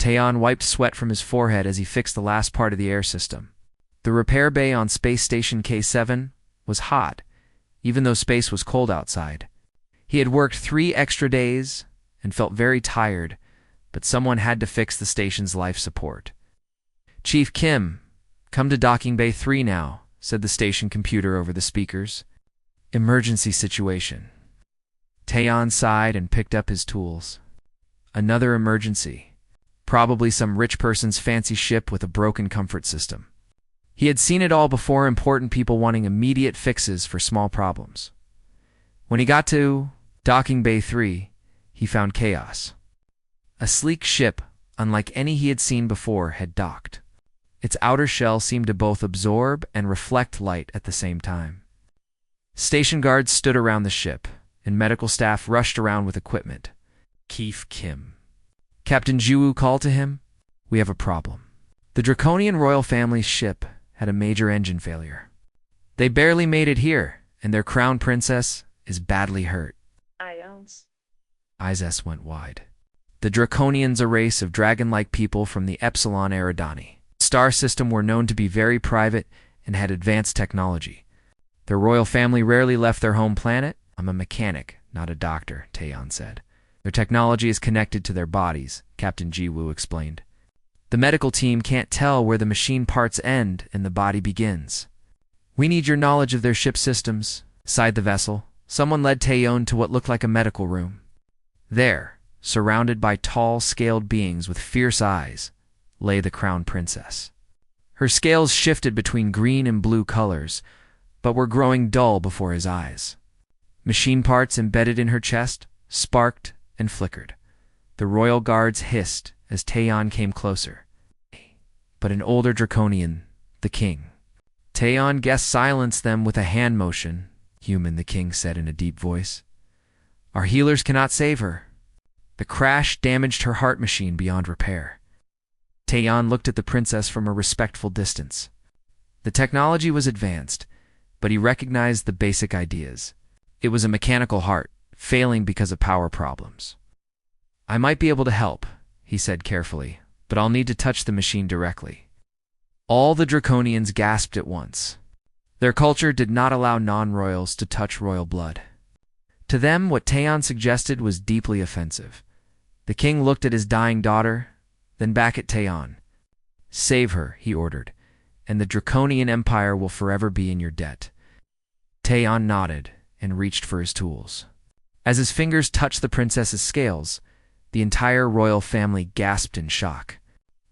Taeyeon wiped sweat from his forehead as he fixed the last part of the air system. The repair bay on Space Station K7 was hot, even though space was cold outside. He had worked 3 extra days and felt very tired, but someone had to fix the station's life support. "Chief Kim, come to Docking Bay 3 now," said the station computer over the speakers. "Emergency situation." Taeyeon sighed and picked up his tools. Another emergency. Probably some rich person's fancy ship with a broken comfort system. He had seen it all before, important people wanting immediate fixes for small problems. When he got to Docking Bay 3, he found chaos. A sleek ship, unlike any he had seen before, had docked. Its outer shell seemed to both absorb and reflect light at the same time. Station guards stood around the ship, and medical staff rushed around with equipment. Chief Kim. Captain Jiwoo called to him, "We have a problem." The Draconian royal family's ship had a major engine failure. They barely made it here, and their crown princess is badly hurt. Eyes went wide. The Draconians, a race of dragon-like people from the Epsilon Eridani star system, were known to be very private and had advanced technology. Their royal family rarely left their home planet. "I'm a mechanic, not a doctor," Taeyeon said. "Their technology is connected to their bodies," Captain Jiwoo explained. "The medical team can't tell where the machine parts end and the body begins." "We need your knowledge of their ship systems," sighed the vessel. Someone led Taeyeon to what looked like a medical room. There, surrounded by tall, scaled beings with fierce eyes, lay the crown princess. Her scales shifted between green and blue colors, but were growing dull before his eyes. Machine parts embedded in her chest sparked and flickered. The royal guards hissed as Taeyeon came closer. But an older Draconian, the king. Taeyeon guessed silenced them with a hand motion. "Human," the king said in a deep voice. "Our healers cannot save her." The crash damaged her heart machine beyond repair. Taeyeon looked at the princess from a respectful distance. The technology was advanced, but he recognized the basic ideas. It was a mechanical heart, failing because of power problems. "I might be able to help," he said carefully, "but I'll need to touch the machine directly." All the Draconians gasped at once. Their culture did not allow non-royals to touch royal blood. To them, what Taeyeon suggested was deeply offensive. The king looked at his dying daughter, then back at Taeyeon. "Save her," he ordered, "and the Draconian Empire will forever be in your debt." Taeyeon nodded and reached for his tools. As his fingers touched the princess's scales, the entire royal family gasped in shock.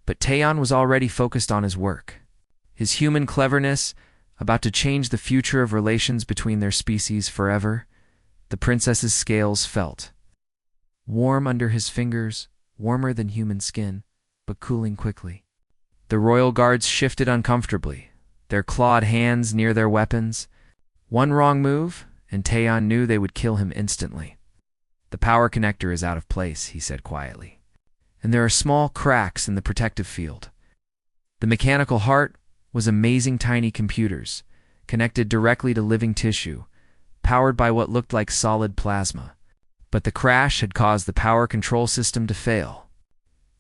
But Taeyeon was already focused on his work. His human cleverness, about to change the future of relations between their species forever. The princess's scales felt. Warm under his fingers, warmer than human skin, but cooling quickly. The royal guards shifted uncomfortably, their clawed hands near their weapons. One wrong move, and Taeyeon knew they would kill him instantly. "The power connector is out of place," he said quietly, "and there are small cracks in the protective field." The mechanical heart was amazing tiny computers, connected directly to living tissue, powered by what looked like solid plasma. But the crash had caused the power control system to fail,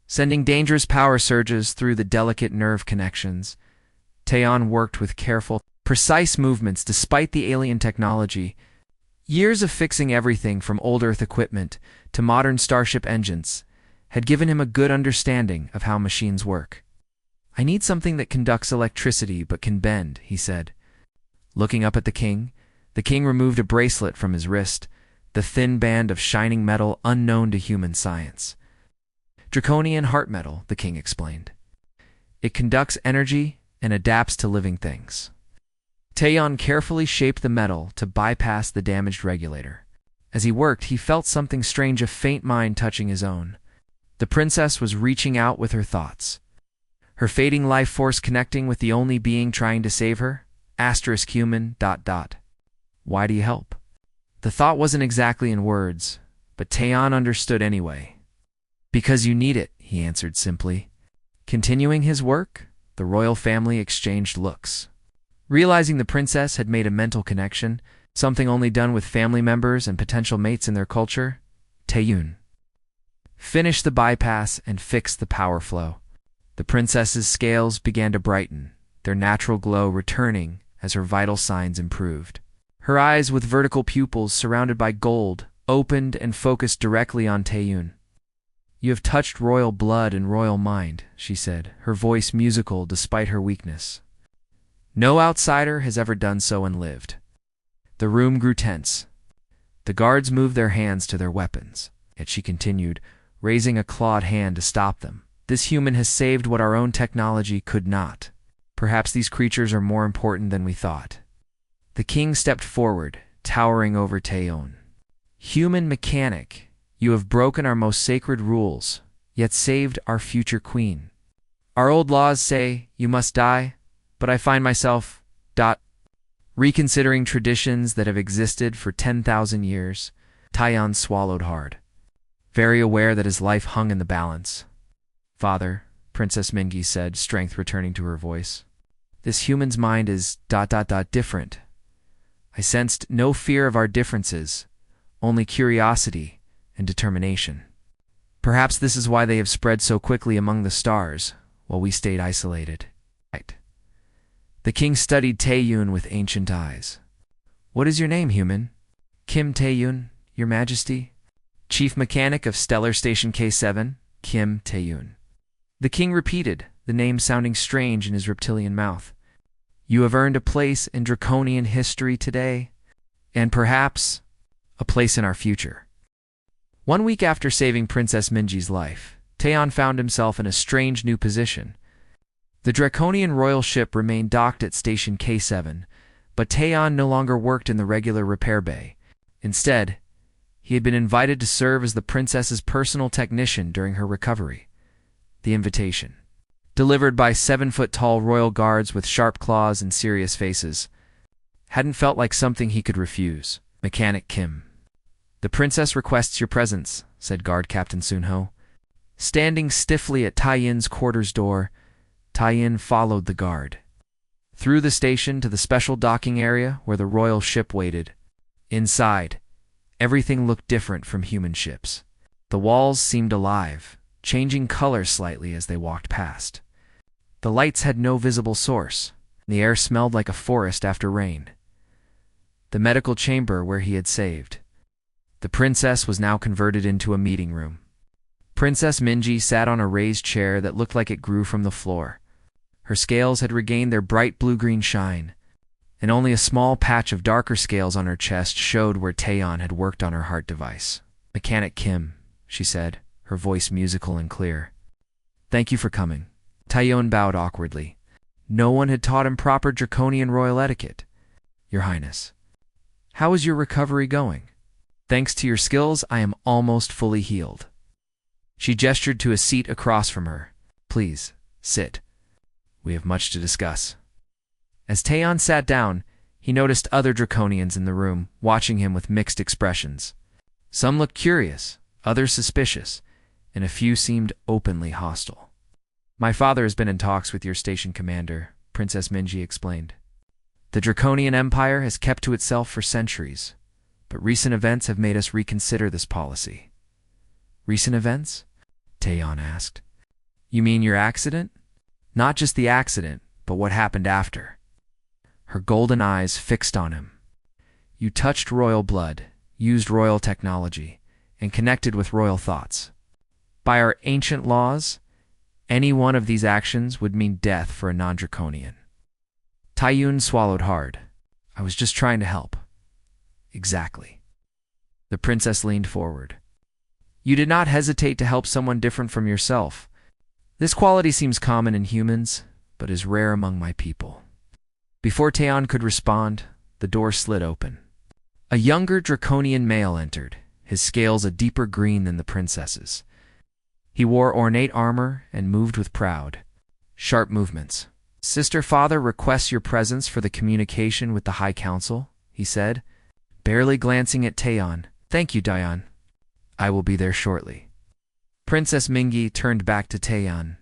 sending dangerous power surges through the delicate nerve connections. Taeyeon worked with careful, precise movements despite the alien technology. Years of fixing everything from old Earth equipment to modern starship engines had given him a good understanding of how machines work. "I need something that conducts electricity but can bend," he said. Looking up at the king removed a bracelet from his wrist, the thin band of shining metal unknown to human science. "Draconian heart metal," the king explained. "It conducts energy and adapts to living things." Taeyeon carefully shaped the metal to bypass the damaged regulator. As he worked, he felt something strange, a faint mind touching his own. The princess was reaching out with her thoughts. Her fading life force connecting with the only being trying to save her. *human ... Why do you help? The thought wasn't exactly in words, but Taeyeon understood anyway. "Because you need it," he answered simply. Continuing his work, the royal family exchanged looks. Realizing the princess had made a mental connection, something only done with family members and potential mates in their culture, Taeyeon Finish the bypass and fix the power flow. The princess's scales began to brighten, their natural glow returning as her vital signs improved. Her eyes, with vertical pupils surrounded by gold, opened and focused directly on Taeyun. "You have touched royal blood and royal mind," she said, her voice musical despite her weakness. "No outsider has ever done so and lived." The room grew tense. The guards moved their hands to their weapons, yet she continued, raising a clawed hand to stop them. "This human has saved what our own technology could not. Perhaps these creatures are more important than we thought." The king stepped forward, towering over Taeyun. "Human mechanic, you have broken our most sacred rules, yet saved our future queen. Our old laws say you must die, but I find myself reconsidering traditions that have existed for 10,000 years." Taeyun swallowed hard, very aware that his life hung in the balance. "Father," Princess Mingi said, strength returning to her voice, "this human's mind is different. I sensed no fear of our differences, only curiosity and determination. Perhaps this is why they have spread so quickly among the stars, while we stayed isolated." Right. The king studied Taeyun with ancient eyes. "What is your name, human?" "Kim Taeyun, your majesty. Chief mechanic of Stellar Station K7, Kim Taeyun." The king repeated, the name sounding strange in his reptilian mouth. "You have earned a place in draconian history today, and perhaps a place in our future." 1 week after saving Princess Minji's life, Taeyun found himself in a strange new position. The draconian royal ship remained docked at Station K7, but Taeyun no longer worked in the regular repair bay. Instead, he had been invited to serve as the princess's personal technician during her recovery. The invitation, delivered by 7-foot-tall royal guards with sharp claws and serious faces, hadn't felt like something he could refuse. "Mechanic Kim, the princess requests your presence," said Guard Captain Sunho. Standing stiffly at Taeyun's quarters door, Taeyun followed the guard through the station to the special docking area where the royal ship waited. Inside, everything looked different from human ships. The walls seemed alive, changing color slightly as they walked past. The lights had no visible source, and the air smelled like a forest after rain. The medical chamber where he had saved the princess was now converted into a meeting room. Princess Minji sat on a raised chair that looked like it grew from the floor. Her scales had regained their bright blue-green shine, and only a small patch of darker scales on her chest showed where Taeyun had worked on her heart device. "Mechanic Kim," she said, her voice musical and clear. "Thank you for coming." Taeyun bowed awkwardly. No one had taught him proper draconian royal etiquette. "Your Highness, how is your recovery going?" "Thanks to your skills, I am almost fully healed." She gestured to a seat across from her. "Please, sit. We have much to discuss." As Taeyun sat down, he noticed other draconians in the room, watching him with mixed expressions. Some looked curious, others suspicious, and a few seemed openly hostile. "My father has been in talks with your station commander," Princess Minji explained. "The Draconian Empire has kept to itself for centuries, but recent events have made us reconsider this policy." "Recent events?" Taeyun asked. "You mean your accident?" "Not just the accident, but what happened after." Her golden eyes fixed on him. "You touched royal blood, used royal technology, and connected with royal thoughts. By our ancient laws, any one of these actions would mean death for a non-draconian." Taeyun swallowed hard. "I was just trying to help." "Exactly." The princess leaned forward. "You did not hesitate to help someone different from yourself. This quality seems common in humans, but is rare among my people." Before Taeyun could respond, the door slid open. A younger draconian male entered, his scales a deeper green than the princess's. He wore ornate armor and moved with proud, sharp movements. "Sister Father requests your presence for the communication with the High Council," he said, barely glancing at Taeyun. "Thank you, Taeyun. I will be there shortly." Princess Mingi turned back to Taeyun.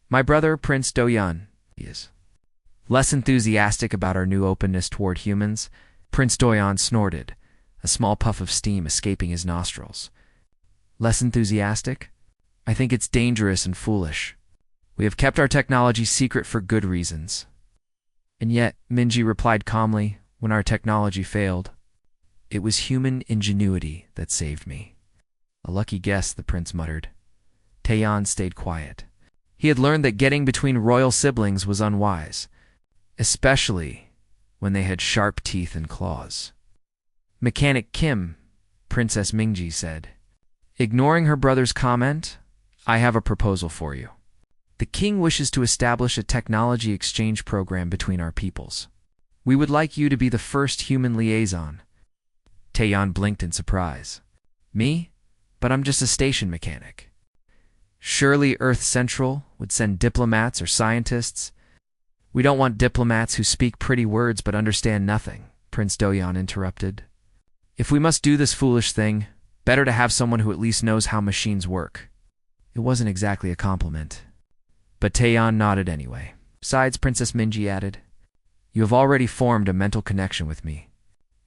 "My brother, Prince Doyun, he is less enthusiastic about our new openness toward humans." Prince Doyun snorted, a small puff of steam escaping his nostrils. "Less enthusiastic?" I think it's dangerous and foolish. We have kept our technology secret for good reasons. And yet, Minji replied calmly, when our technology failed, it was human ingenuity that saved me. A lucky guess, the prince muttered. Taeyeon stayed quiet. He had learned that getting between royal siblings was unwise, especially when they had sharp teeth and claws. Mechanic Kim, Princess Mingji said. Ignoring her brother's comment, I have a proposal for you. The king wishes to establish a technology exchange program between our peoples. We would like you to be the first human liaison. Taeyeon blinked in surprise. Me? But I'm just a station mechanic. Surely Earth Central would send diplomats or scientists. We don't want diplomats who speak pretty words but understand nothing, Prince Doyeon interrupted. If we must do this foolish thing, better to have someone who at least knows how machines work. It wasn't exactly a compliment. But Taeyeon nodded anyway. Besides, Princess Minji added, you have already formed a mental connection with me.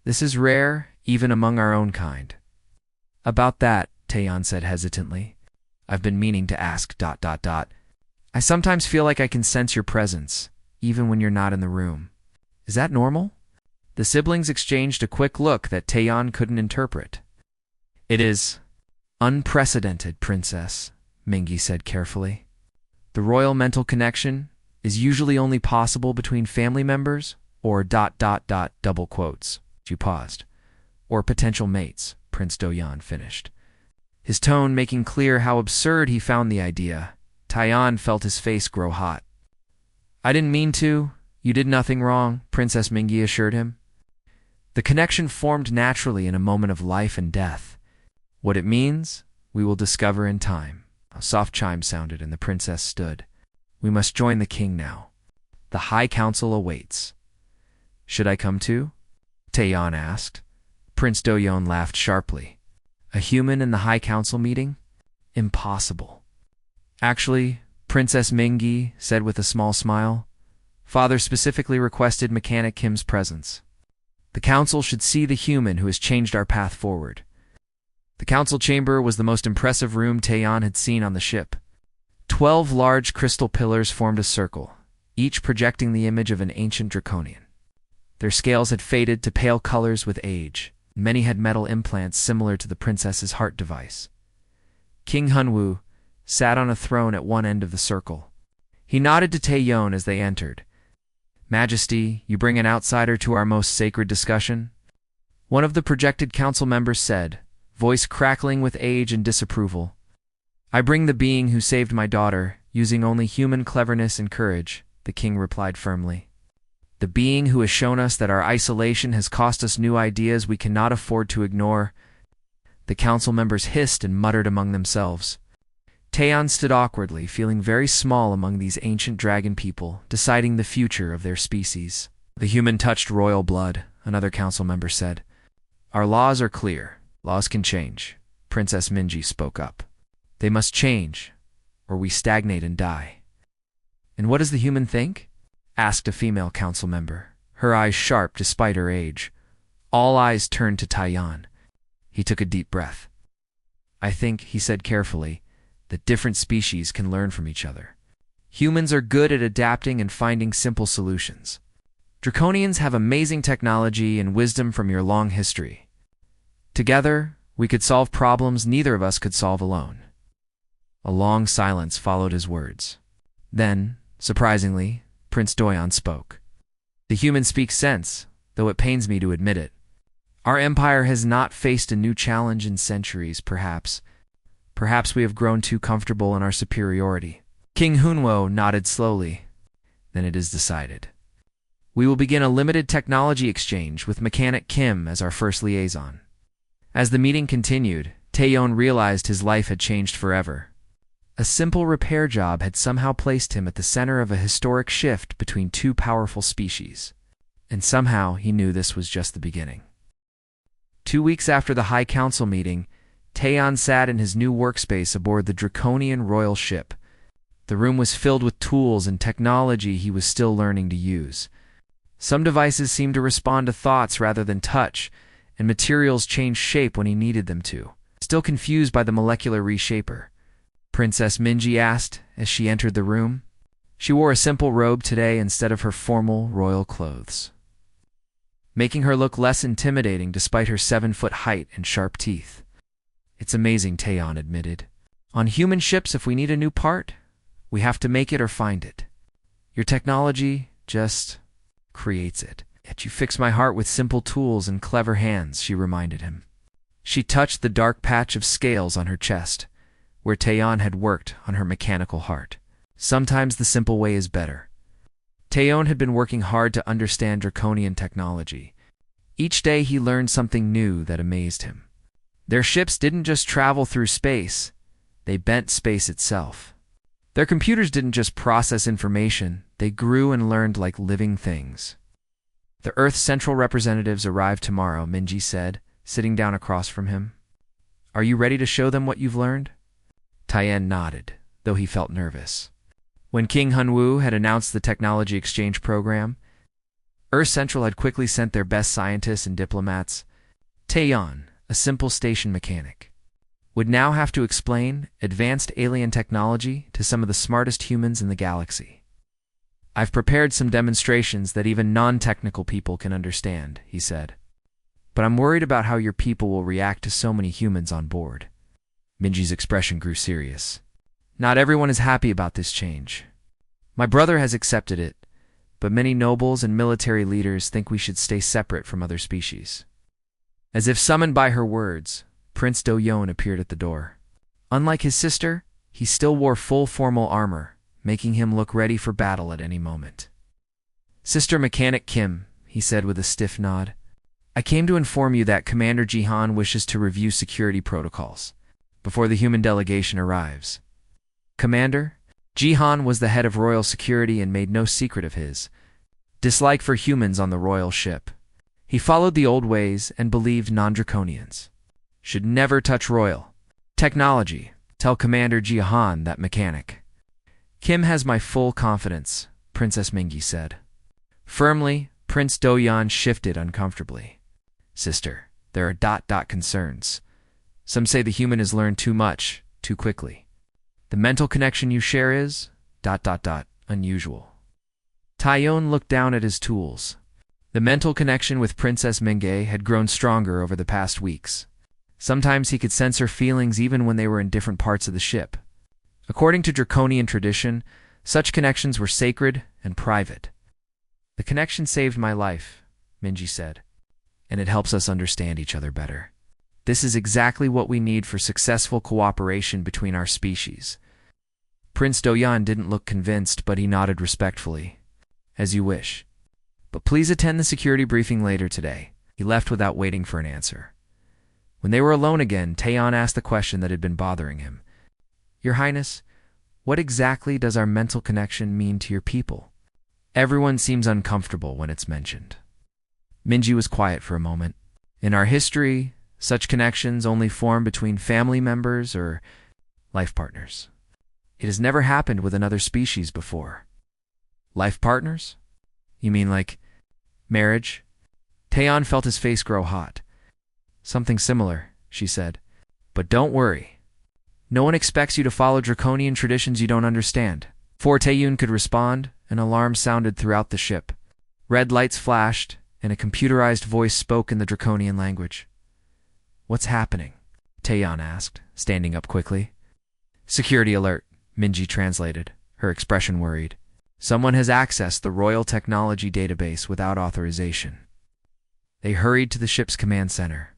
This is rare, even among our own kind. About that, Taeyeon said hesitantly, I've been meaning to ask... I sometimes feel like I can sense your presence, even when you're not in the room. Is that normal? The siblings exchanged a quick look that Taeyeon couldn't interpret. It is unprecedented, Princess, Mingi said carefully. The royal mental connection is usually only possible between family members or ... double quotes. She paused. Or potential mates, Prince Doyeon finished. His tone making clear how absurd he found the idea. Taeyeon felt his face grow hot. I didn't mean to. You did nothing wrong, Princess Mingi assured him. The connection formed naturally in a moment of life and death. What it means, we will discover in time. A soft chime sounded and the princess stood. We must join the king now. The High Council awaits. Should I come too? Taeyeon asked. Prince Doyeon laughed sharply. A human in the High Council meeting? Impossible. Actually, Princess Mingi said with a small smile, Father specifically requested Mechanic Kim's presence. The council should see the human who has changed our path forward. The council chamber was the most impressive room Taeyeon had seen on the ship. 12 large crystal pillars formed a circle, each projecting the image of an ancient draconian. Their scales had faded to pale colors with age. Many had metal implants similar to the princess's heart device. King Hunwoo sat on a throne at one end of the circle. He nodded to Taeyeon as they entered. Majesty, you bring an outsider to our most sacred discussion? One of the projected council members said, voice crackling with age and disapproval. I bring the being who saved my daughter, using only human cleverness and courage, the king replied firmly. The being who has shown us that our isolation has cost us new ideas we cannot afford to ignore. The council members hissed and muttered among themselves. Taeyeon stood awkwardly, feeling very small among these ancient dragon people, deciding the future of their species. The human touched royal blood, another council member said. Our laws are clear. Laws can change. Princess Minji spoke up. They must change, or we stagnate and die. And what does the human think? Asked a female council member, her eyes sharp despite her age. All eyes turned to Taeyeon. He took a deep breath. I think, he said carefully, that different species can learn from each other. Humans are good at adapting and finding simple solutions. Draconians have amazing technology and wisdom from your long history. Together, we could solve problems neither of us could solve alone. A long silence followed his words. Then, surprisingly, Prince Doyeon spoke. The human speaks sense, though it pains me to admit it. Our empire has not faced a new challenge in centuries, perhaps. Perhaps we have grown too comfortable in our superiority. King Hunwo nodded slowly. Then it is decided. We will begin a limited technology exchange with Mechanic Kim as our first liaison. As the meeting continued, Taeyeon realized his life had changed forever. A simple repair job had somehow placed him at the center of a historic shift between two powerful species. And somehow he knew this was just the beginning. 2 weeks after the High Council meeting, Taeyeon sat in his new workspace aboard the draconian royal ship. The room was filled with tools and technology he was still learning to use. Some devices seemed to respond to thoughts rather than touch, and materials changed shape when he needed them to. Still confused by the molecular reshaper, Princess Minji asked as she entered the room. She wore a simple robe today instead of her formal royal clothes, making her look less intimidating despite her 7-foot height and sharp teeth. It's amazing, Taeyeon admitted. On human ships, if we need a new part, we have to make it or find it. Your technology just creates it. Yet you fix my heart with simple tools and clever hands, she reminded him. She touched the dark patch of scales on her chest, where Taeyeon had worked on her mechanical heart. Sometimes the simple way is better. Taeyeon had been working hard to understand draconian technology. Each day he learned something new that amazed him. Their ships didn't just travel through space, they bent space itself. Their computers didn't just process information, they grew and learned like living things. The Earth's central representatives arrive tomorrow, Minji said, sitting down across from him. Are you ready to show them what you've learned? Taeyeon nodded, though he felt nervous. When King Hunwoo had announced the technology exchange program, Earth Central had quickly sent their best scientists and diplomats. Taeyeon, a simple station mechanic, would now have to explain advanced alien technology to some of the smartest humans in the galaxy. I've prepared some demonstrations that even non-technical people can understand, he said. But I'm worried about how your people will react to so many humans on board. Minji's expression grew serious. Not everyone is happy about this change. My brother has accepted it, but many nobles and military leaders think we should stay separate from other species. As if summoned by her words, Prince Do-yeon appeared at the door. Unlike his sister, he still wore full formal armor, making him look ready for battle at any moment. Sister Mechanic Kim, he said with a stiff nod, I came to inform you that Commander Jihan wishes to review security protocols before the human delegation arrives. Commander? Jihan was the head of royal security and made no secret of his dislike for humans on the royal ship. He followed the old ways and believed non-draconians should never touch royal technology. Tell Commander Jihan that mechanic. Kim has my full confidence, Princess Mingi said. Firmly, Prince Do-yeon shifted uncomfortably. Sister, there are concerns. Some say the human has learned too much, too quickly. The mental connection you share is unusual. Taeyeon looked down at his tools. The mental connection with Princess Mingi had grown stronger over the past weeks. Sometimes he could sense her feelings even when they were in different parts of the ship. According to draconian tradition, such connections were sacred and private. The connection saved my life, Minji said, and it helps us understand each other better. This is exactly what we need for successful cooperation between our species. Prince Do-yeon didn't look convinced, but he nodded respectfully. As you wish. But please attend the security briefing later today. He left without waiting for an answer. When they were alone again, Taeyeon asked the question that had been bothering him. Your Highness, what exactly does our mental connection mean to your people? Everyone seems uncomfortable when it's mentioned. Minji was quiet for a moment. In our history, such connections only form between family members or life partners. It has never happened with another species before. Life partners? You mean like marriage? Taeyeon felt his face grow hot. Something similar, she said. But don't worry. No one expects you to follow draconian traditions you don't understand. Before Taeyeon could respond, an alarm sounded throughout the ship. Red lights flashed, and a computerized voice spoke in the draconian language. What's happening? Taeyeon asked, standing up quickly. Security alert, Minji translated, her expression worried. Someone has accessed the Royal Technology database without authorization. They hurried to the ship's command center.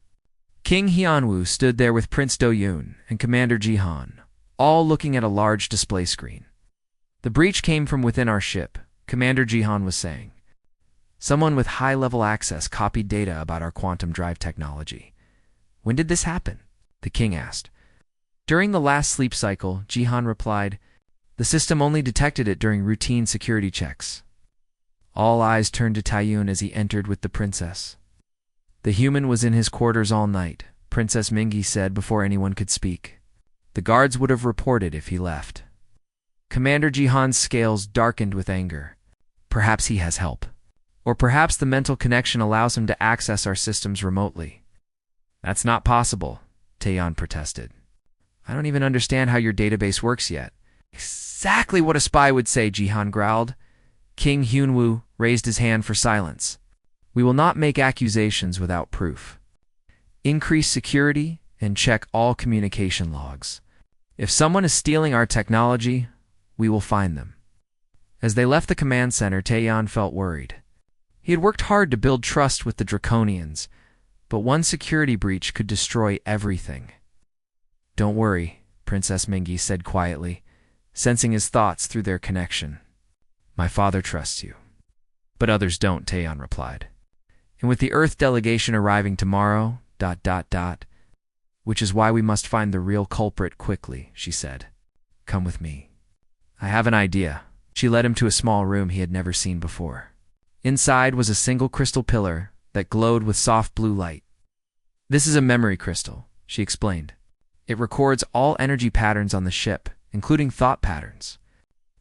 King Hyunwoo stood there with Prince Do-yeon and Commander Jihan, all looking at a large display screen. The breach came from within our ship, Commander Jihan was saying. Someone with high-level access copied data about our quantum drive technology. When did this happen? The king asked. During the last sleep cycle, Jihan replied, the system only detected it during routine security checks. All eyes turned to Taeyeon as he entered with the princess. The human was in his quarters all night, Princess Mingi said before anyone could speak. The guards would have reported if he left. Commander Jihan's scales darkened with anger. Perhaps he has help. Or perhaps the mental connection allows him to access our systems remotely. That's not possible, Taeyeon protested. I don't even understand how your database works yet. Exactly what a spy would say, Jihan growled. King Hyunwoo raised his hand for silence. We will not make accusations without proof. Increase security and check all communication logs. If someone is stealing our technology, we will find them. As they left the command center, Taeyeon felt worried. He had worked hard to build trust with the Draconians, but one security breach could destroy everything. Don't worry, Princess Mingi said quietly, sensing his thoughts through their connection. My father trusts you. But others don't, Taeyeon replied. And with the Earth delegation arriving tomorrow, ... which is why we must find the real culprit quickly, she said. Come with me. I have an idea. She led him to a small room he had never seen before. Inside was a single crystal pillar that glowed with soft blue light. This is a memory crystal, she explained. It records all energy patterns on the ship, including thought patterns.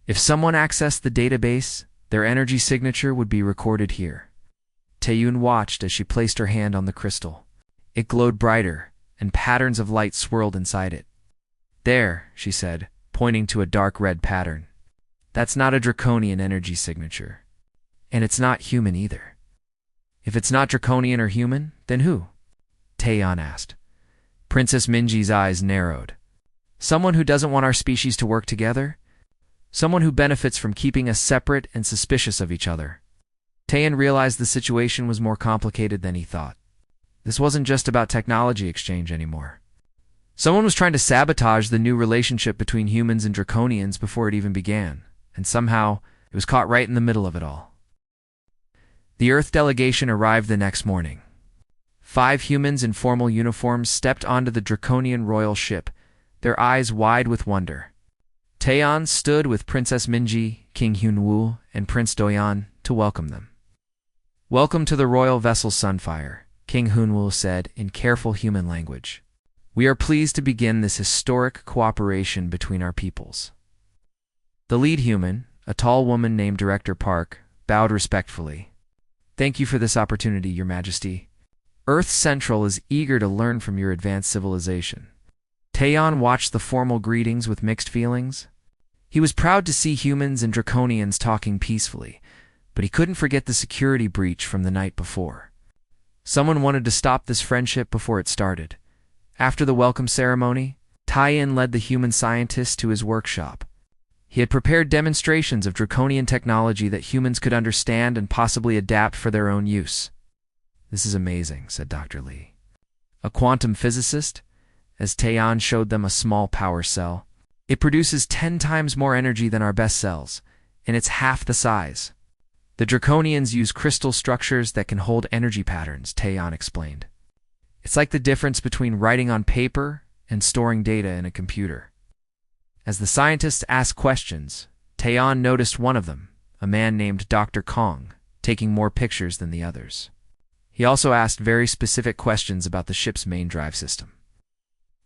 If someone accessed the database, their energy signature would be recorded here. Taeyeon watched as she placed her hand on the crystal. It glowed brighter, and patterns of light swirled inside it. There, she said, pointing to a dark red pattern. That's not a draconian energy signature. And it's not human either. If it's not draconian or human, then who? Taeyeon asked. Princess Minji's eyes narrowed. Someone who doesn't want our species to work together? Someone who benefits from keeping us separate and suspicious of each other. Taeyeon realized the situation was more complicated than he thought. This wasn't just about technology exchange anymore. Someone was trying to sabotage the new relationship between humans and Draconians before it even began, and somehow it was caught right in the middle of it all. The Earth delegation arrived the next morning. 5 humans in formal uniforms stepped onto the Draconian royal ship, their eyes wide with wonder. Taeyeon stood with Princess Minji, King Hyunwoo, and Prince Doyeon to welcome them. Welcome to the royal vessel Sunfire, King Hyunwoo said in careful human language. We are pleased to begin this historic cooperation between our peoples. The lead human, a tall woman named Director Park, bowed respectfully. Thank you for this opportunity, Your Majesty. Earth Central is eager to learn from your advanced civilization. Taeyeon watched the formal greetings with mixed feelings. He was proud to see humans and Draconians talking peacefully, but he couldn't forget the security breach from the night before. Someone wanted to stop this friendship before it started. After the welcome ceremony, Taeyeon led the human scientists to his workshop. He had prepared demonstrations of Draconian technology that humans could understand and possibly adapt for their own use. This is amazing, said Dr. Lee. A quantum physicist? As Taeyeon showed them a small power cell. It produces 10 times more energy than our best cells, and it's half the size. The Draconians use crystal structures that can hold energy patterns, Taeyeon explained. It's like the difference between writing on paper and storing data in a computer. As the scientists asked questions, Taeyeon noticed one of them, a man named Dr. Kong, taking more pictures than the others. He also asked very specific questions about the ship's main drive system.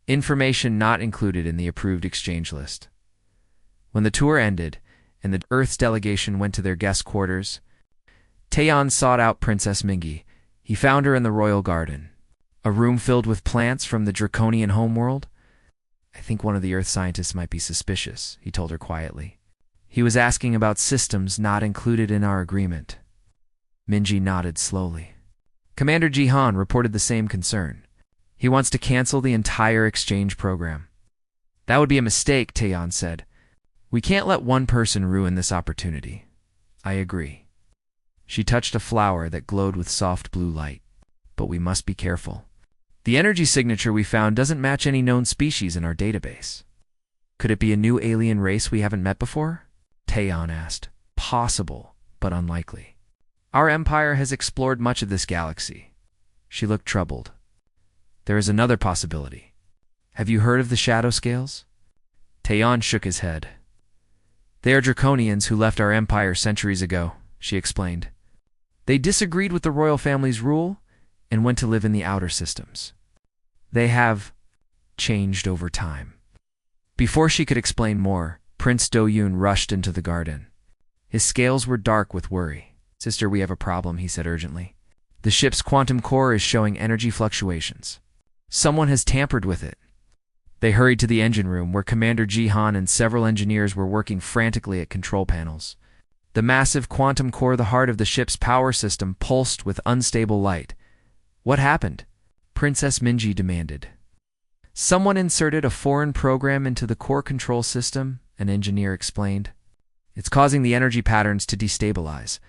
Information not included in the approved exchange list. When the tour ended and the Earth's delegation went to their guest quarters, Taeyeon sought out Princess Mingi. He found her in the royal garden. A room filled with plants from the Draconian homeworld? I think one of the Earth scientists might be suspicious, he told her quietly. He was asking about systems not included in our agreement. Minji nodded slowly. Commander Jihan reported the same concern. He wants to cancel the entire exchange program. That would be a mistake, Taeyeon said. We can't let one person ruin this opportunity. I agree. She touched a flower that glowed with soft blue light. But we must be careful. The energy signature we found doesn't match any known species in our database. Could it be a new alien race we haven't met before? Taeyeon asked. Possible, but unlikely. Our empire has explored much of this galaxy. She looked troubled. There is another possibility. Have you heard of the shadow scales? Taeyeon shook his head. They are Draconians who left our empire centuries ago, she explained. They disagreed with the royal family's rule and went to live in the outer systems. They have changed over time. Before she could explain more, Prince Do-yoon rushed into the garden. His scales were dark with worry. Sister, we have a problem, he said urgently. The ship's quantum core is showing energy fluctuations. Someone has tampered with it. They hurried to the engine room, where Commander Jihan and several engineers were working frantically at control panels. The massive quantum core, the heart of the ship's power system, pulsed with unstable light. "What happened?" Princess Minji demanded. "Someone inserted a foreign program into the core control system," an engineer explained. "It's causing the energy patterns to destabilize.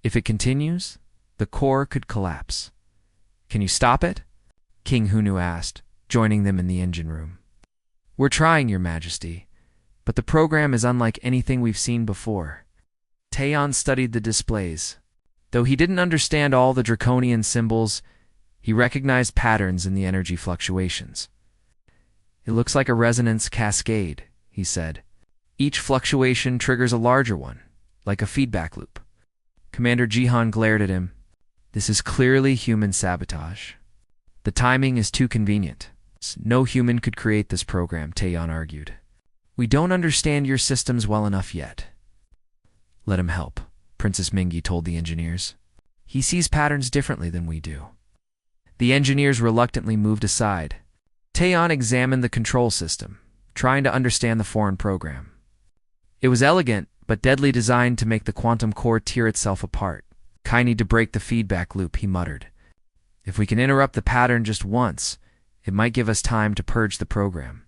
If it continues, the core could collapse." "Can you stop it?" King Hunu asked, joining them in the engine room. "We're trying, Your Majesty, but the program is unlike anything we've seen before." Taeyeon studied the displays. Though he didn't understand all the draconian symbols, he recognized patterns in the energy fluctuations. "It looks like a resonance cascade," he said. "Each fluctuation triggers a larger one, like a feedback loop." Commander Jihan glared at him. "This is clearly human sabotage. The timing is too convenient. No human could create this program," Taeyeon argued. "We don't understand your systems well enough yet." "Let him help," Princess Mingi told the engineers. "He sees patterns differently than we do." The engineers reluctantly moved aside. Taeyeon examined the control system, trying to understand the foreign program. It was elegant, but deadly, designed to make the quantum core tear itself apart. "I need to break the feedback loop," he muttered. "If we can interrupt the pattern just once, it might give us time to purge the program."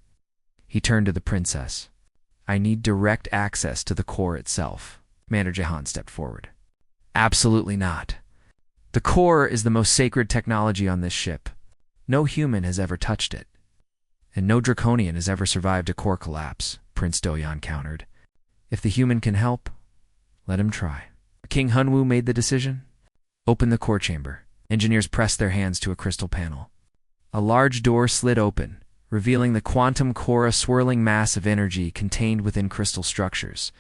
He turned to the princess. "I need direct access to the core itself." Commander Jahan stepped forward. "Absolutely not. The core is the most sacred technology on this ship. No human has ever touched it. And no draconian has ever survived a core collapse," Prince Doyan countered. "If the human can help, let him try." King Hunwoo made the decision. "Open the core chamber." Engineers pressed their hands to a crystal panel. A large door slid open, revealing the quantum core, a swirling mass of energy contained within crystal structures.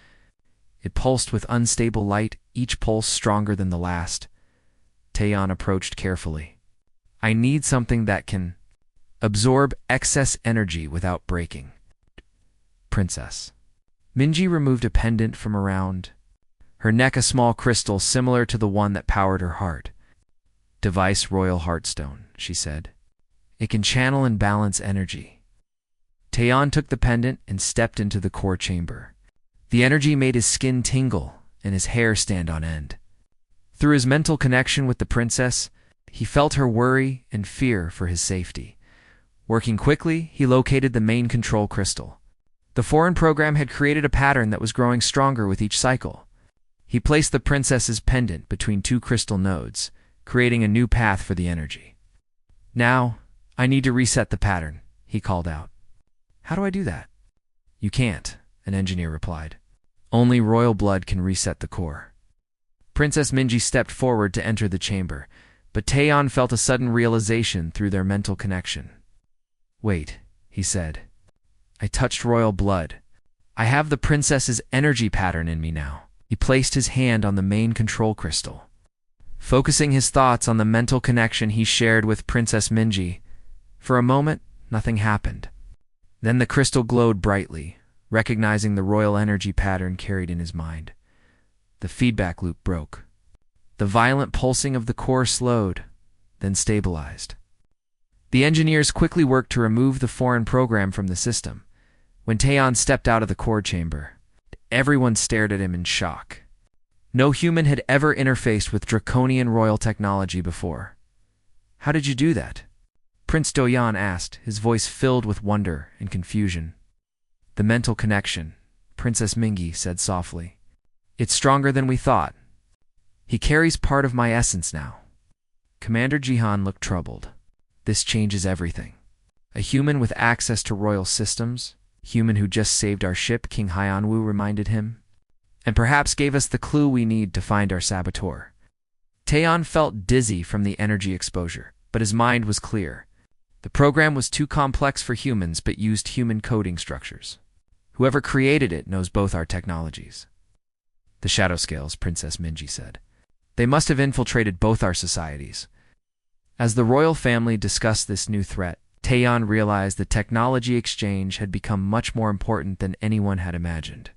It pulsed with unstable light, each pulse stronger than the last. Taeyeon approached carefully. "I need something that can absorb excess energy without breaking." "Princess." Minji removed a pendant from around her neck, a small crystal similar to the one that powered her heart. "Device Royal Heartstone," she said. "It can channel and balance energy." Taeyeon took the pendant and stepped into the core chamber. The energy made his skin tingle and his hair stand on end. Through his mental connection with the princess, he felt her worry and fear for his safety. Working quickly, he located the main control crystal. The foreign program had created a pattern that was growing stronger with each cycle. He placed the princess's pendant between two crystal nodes, creating a new path for the energy. "Now, I need to reset the pattern," he called out. "How do I do that?" "You can't," an engineer replied. "Only royal blood can reset the core." Princess Minji stepped forward to enter the chamber, but Taeyeon felt a sudden realization through their mental connection. "Wait," he said. "I touched royal blood. I have the princess's energy pattern in me now." He placed his hand on the main control crystal. Focusing his thoughts on the mental connection he shared with Princess Minji, for a moment, nothing happened. Then the crystal glowed brightly, recognizing the royal energy pattern carried in his mind. The feedback loop broke. The violent pulsing of the core slowed, then stabilized. The engineers quickly worked to remove the foreign program from the system. When Taeyeon stepped out of the core chamber, everyone stared at him in shock. No human had ever interfaced with draconian royal technology before. "How did you do that?" Prince Doyan asked, his voice filled with wonder and confusion. "The mental connection," Princess Mingi said softly. "It's stronger than we thought. He carries part of my essence now." Commander Jihan looked troubled. "This changes everything. A human with access to royal systems, human who just saved our ship," King Hyanwoo reminded him, "and perhaps gave us the clue we need to find our saboteur." Taeyeon felt dizzy from the energy exposure, but his mind was clear. The program was too complex for humans, but used human coding structures. Whoever created it knows both our technologies. "The shadow scales," Princess Minji said. "They must have infiltrated both our societies." As the royal family discussed this new threat, Taeyeon realized the technology exchange had become much more important than anyone had imagined.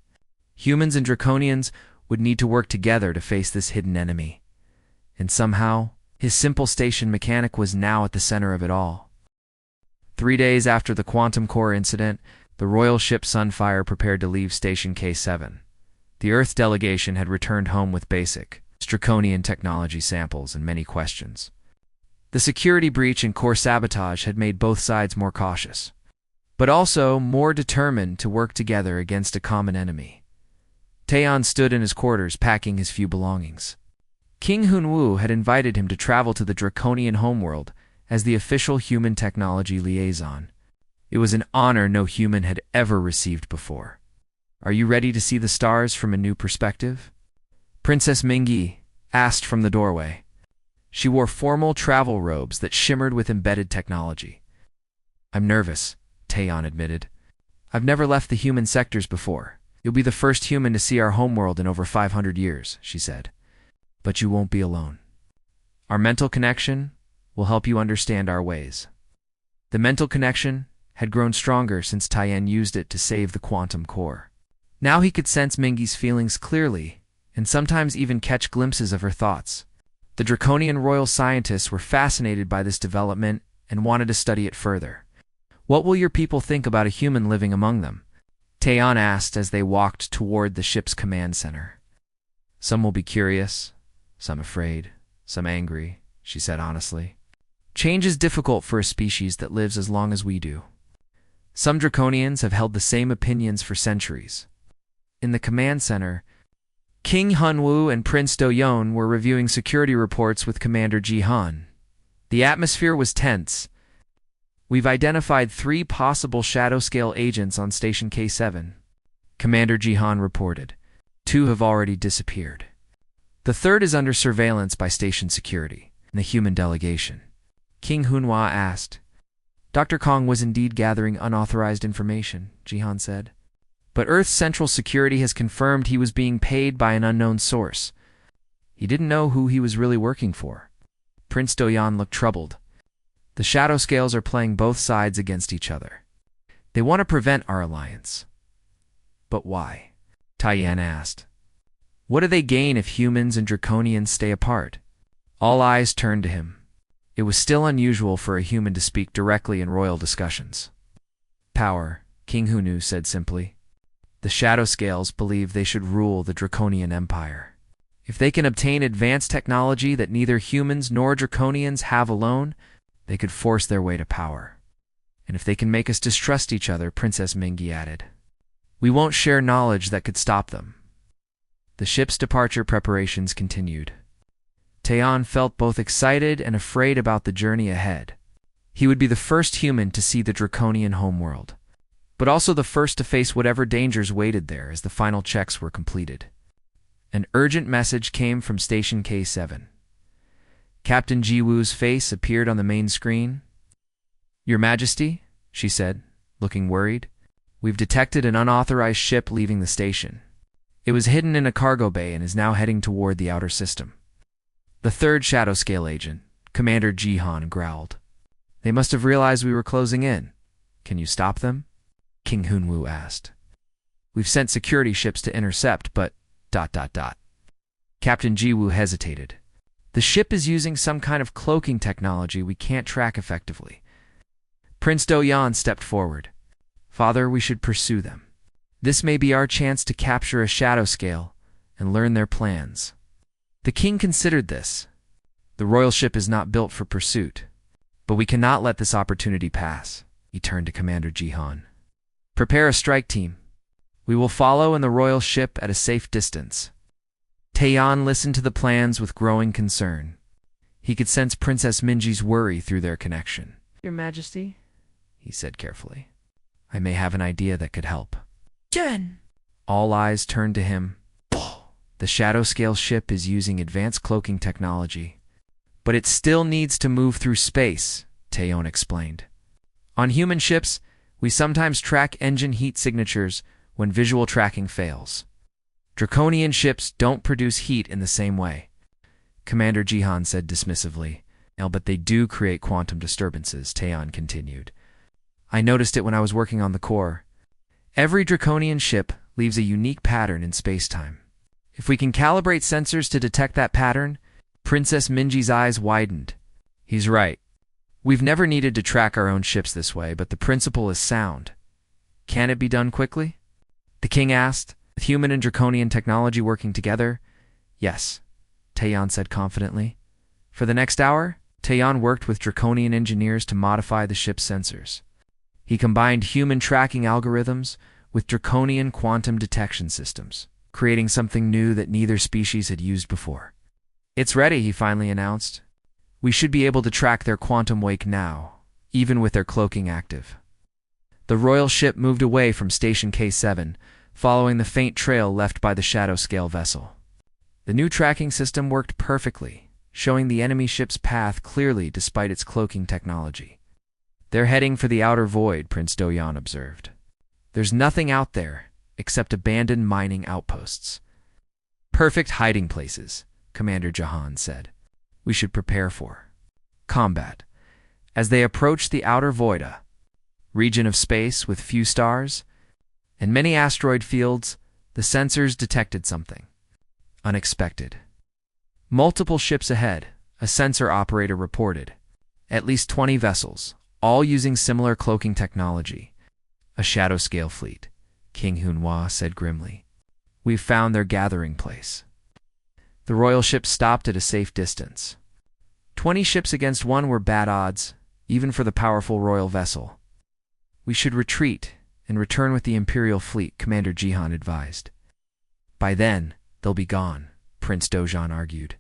Humans and draconians would need to work together to face this hidden enemy. And somehow, his simple station mechanic was now at the center of it all. 3 days after the quantum core incident, the royal ship Sunfire prepared to leave Station K7. The Earth delegation had returned home with basic, draconian technology samples and many questions. The security breach and core sabotage had made both sides more cautious, but also more determined to work together against a common enemy. Taeyeon stood in his quarters packing his few belongings. King Hunwoo had invited him to travel to the draconian homeworld as the official human technology liaison. It was an honor no human had ever received before. "Are you ready to see the stars from a new perspective?" Princess Mingi asked from the doorway. She wore formal travel robes that shimmered with embedded technology. "I'm nervous," Taeyeon admitted. "I've never left the human sectors before. You'll be the first human to see our homeworld in over 500 years, she said. "But you won't be alone. Our mental connection will help you understand our ways." The mental connection had grown stronger since Taeyeon used it to save the quantum core. Now he could sense Mingi's feelings clearly, and sometimes even catch glimpses of her thoughts. The draconian royal scientists were fascinated by this development and wanted to study it further. "What will your people think about a human living among them?" Taeyeon asked as they walked toward the ship's command center. "Some will be curious, some afraid, some angry," she said honestly. "Change is difficult for a species that lives as long as we do. Some draconians have held the same opinions for centuries." In the command center, King Hunwoo and Prince Do-yeon were reviewing security reports with Commander Ji-han. The atmosphere was tense. "We've identified 3 possible shadow-scale agents on Station K7, Commander Ji-han reported. 2 have already disappeared. The 3rd is under surveillance by station security and the human delegation." King Hunhwa asked. "Dr. Kong was indeed gathering unauthorized information," Ji-han said. "But Earth's Central Security has confirmed he was being paid by an unknown source. He didn't know who he was really working for." Prince Do-yeon looked troubled. "The shadow scales are playing both sides against each other. They want to prevent our alliance." "But why?" Taeyeon asked. "What do they gain if humans and draconians stay apart?" All eyes turned to him. It was still unusual for a human to speak directly in royal discussions. "Power," King Hunwoo said simply. "The shadow scales believe they should rule the draconian empire. If they can obtain advanced technology that neither humans nor draconians have alone, they could force their way to power. And if they can make us distrust each other," Princess Mingi added, "we won't share knowledge that could stop them." The ship's departure preparations continued. Taeyeon felt both excited and afraid about the journey ahead. He would be the first human to see the draconian homeworld, but also the first to face whatever dangers waited there as the final checks were completed. An urgent message came from Station K7. Captain Ji-woo's face appeared on the main screen. "Your Majesty," she said, looking worried, "we've detected an unauthorized ship leaving the station. It was hidden in a cargo bay and is now heading toward the outer system." The 3rd shadow scale agent, Commander Ji-han, growled. "They must have realized we were closing in. Can you stop them?" King Hunwoo asked. "We've sent security ships to intercept, but... Captain Ji-woo hesitated. "The ship is using some kind of cloaking technology we can't track effectively." Prince Do-yeon stepped forward. "Father, we should pursue them. This may be our chance to capture a shadow scale and learn their plans." The king considered this. The royal ship is not built for pursuit, but we cannot let this opportunity pass. He turned to Commander Ji-han. "Prepare a strike team. We will follow in the royal ship at a safe distance." Taeyeon listened to the plans with growing concern. He could sense Princess Minji's worry through their connection. "Your Majesty," he said carefully, "I may have an idea that could help." "Jen!" All eyes turned to him. "The shadow scale ship is using advanced cloaking technology, but it still needs to move through space," Taeyeon explained. "On human ships, we sometimes track engine heat signatures when visual tracking fails. Draconian ships don't produce heat in the same way," Commander Ji-han said dismissively. "But they do create quantum disturbances," Taeyeon continued. "I noticed it when I was working on the core. Every draconian ship leaves a unique pattern in space-time. If we can calibrate sensors to detect that pattern..." Princess Minji's eyes widened. "He's right. We've never needed to track our own ships this way, but the principle is sound. Can it be done quickly? The king asked, with human and draconian technology working together. Yes, Taeyon said confidently. For the next hour, Taeyon worked with draconian engineers to modify the ship's sensors. He combined human tracking algorithms with draconian quantum detection systems, creating something new that neither species had used before. It's ready, he finally announced. We should be able to track their quantum wake now, even with their cloaking active. The royal ship moved away from Station K7, following the faint trail left by the shadow-scale vessel. The new tracking system worked perfectly, showing the enemy ship's path clearly despite its cloaking technology. They're heading for the outer void, Prince Doyan observed. There's nothing out there except abandoned mining outposts. Perfect hiding places, Commander Jahan said. We should prepare for combat. As they approached the outer void, a region of space with few stars and many asteroid fields, the sensors detected something unexpected. Multiple ships ahead, a sensor operator reported. At least 20 vessels, all using similar cloaking technology. A shadow-scale fleet, King Hunhua said grimly. We've found their gathering place. The royal ship stopped at a safe distance. 20 ships against one were bad odds, even for the powerful royal vessel. We should retreat and return with the Imperial fleet, Commander Jihan advised. By then, they'll be gone, Prince Dojan argued.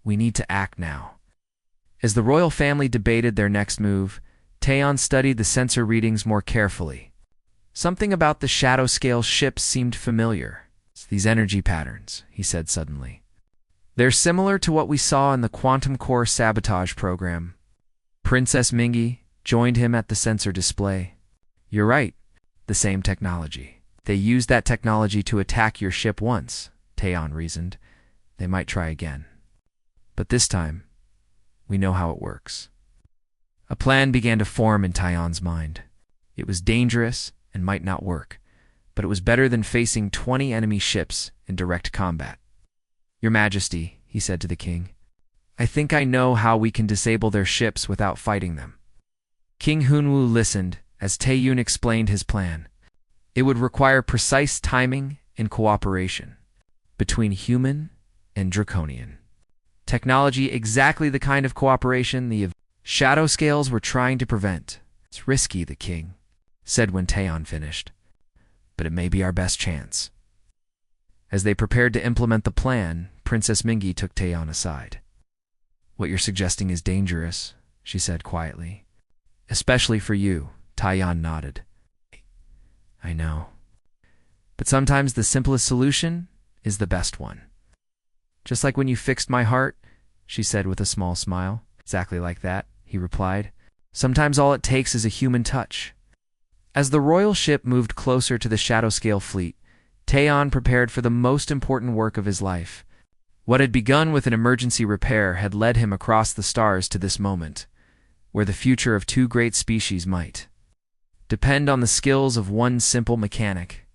We need to act now. As the royal family debated their next move, Taeyon studied the sensor readings more carefully. Something about the shadow-scale ships seemed familiar. It's these energy patterns, he said suddenly. They're similar to what we saw in the quantum core sabotage program. Princess Mingi joined him at the sensor display. You're right, the same technology. They used that technology to attack your ship once, Taeyon reasoned. They might try again. But this time, we know how it works. A plan began to form in Taeyon's mind. It was dangerous and might not work, but it was better than facing 20 enemy ships in direct combat. Your Majesty, he said to the king, I think I know how we can disable their ships without fighting them. King Hunwu listened as Taeyun explained his plan. It would require precise timing and cooperation between human and draconian. Technology exactly the kind of cooperation the shadow scales were trying to prevent. It's risky, the king said when Taeyon finished, but it may be our best chance. As they prepared to implement the plan, Princess Mingi took Taeyon aside. What you're suggesting is dangerous, she said quietly. Especially for you, Taeyon nodded. I know. But sometimes the simplest solution is the best one. Just like when you fixed my heart, she said with a small smile. Exactly like that, he replied. Sometimes all it takes is a human touch. As the royal ship moved closer to the shadow-scale fleet, Taeyon prepared for the most important work of his life. What had begun with an emergency repair had led him across the stars to this moment, where the future of two great species might depend on the skills of one simple mechanic.